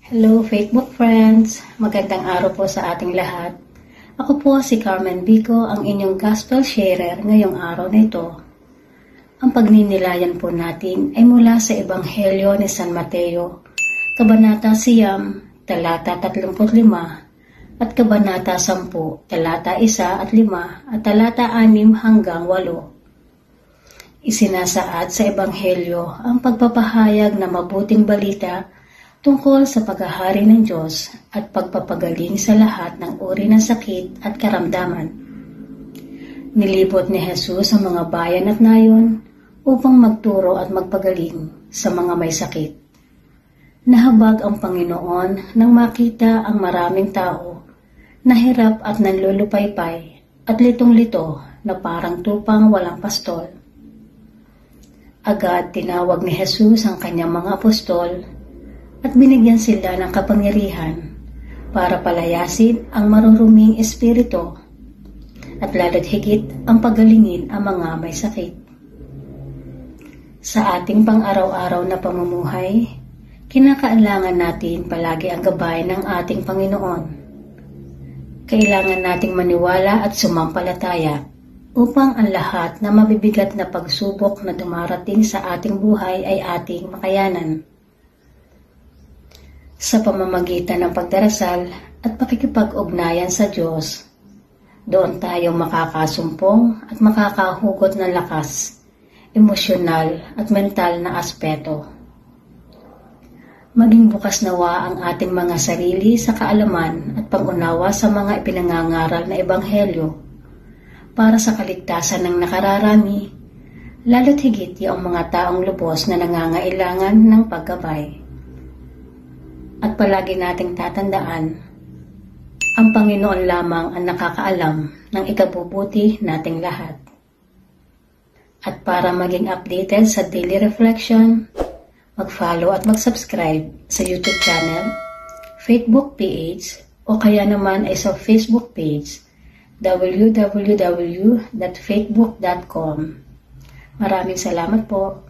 Hello Facebook friends! Magandang araw po sa ating lahat. Ako po si Carmen Vico, ang inyong Gospel Sharer ngayong araw na ito. Ang pagninilayan po natin ay mula sa Ebanghelyo ni San Mateo, Kabanata 9, talata 35 at Kabanata 10, talata 1 at 5 at talata 6 hanggang 8. Isinasaad sa Ebanghelyo ang pagpapahayag na mabuting balita tungkol sa paghahari ng Diyos at pagpapagaling sa lahat ng uri ng sakit at karamdaman. Nilibot ni Jesus ang mga bayan at nayon upang magturo at magpagaling sa mga may sakit. Nahabag ang Panginoon nang makita ang maraming tao na hirap at nanlulupaypay at litong-lito na parang tupang walang pastol. Agad tinawag ni Jesus ang kanyang mga apostol at binigyan sila ng kapangyarihan para palayasin ang maruruming espiritu at lalo't higit ang pagalingin ang mga may sakit. Sa ating pang-araw-araw na pamumuhay, kinakailangan natin palagi ang gabay ng ating Panginoon. Kailangan nating maniwala at sumampalataya upang ang lahat na mabibigat na pagsubok na dumarating sa ating buhay ay ating makayanan. Sa pamamagitan ng pagdarasal at pakikipag-ugnayan sa Diyos, doon tayo makakasumpong at makakahugot ng lakas, emosyonal at mental na aspeto. Maging bukas nawa ang ating mga sarili sa kaalaman at pag-unawa sa mga ipinangangaral na ebanghelyo para sa kaligtasan ng nakararami, lalo't higit yung mga taong lubos na nangangailangan ng paggabay. At palagi nating tatandaan, ang Panginoon lamang ang nakakaalam ng ikabubuti nating lahat. At para maging updated sa daily reflection, mag-follow at mag-subscribe sa YouTube channel, Facebook page, o kaya naman ay sa Facebook page, www.facebook.com. Maraming salamat po.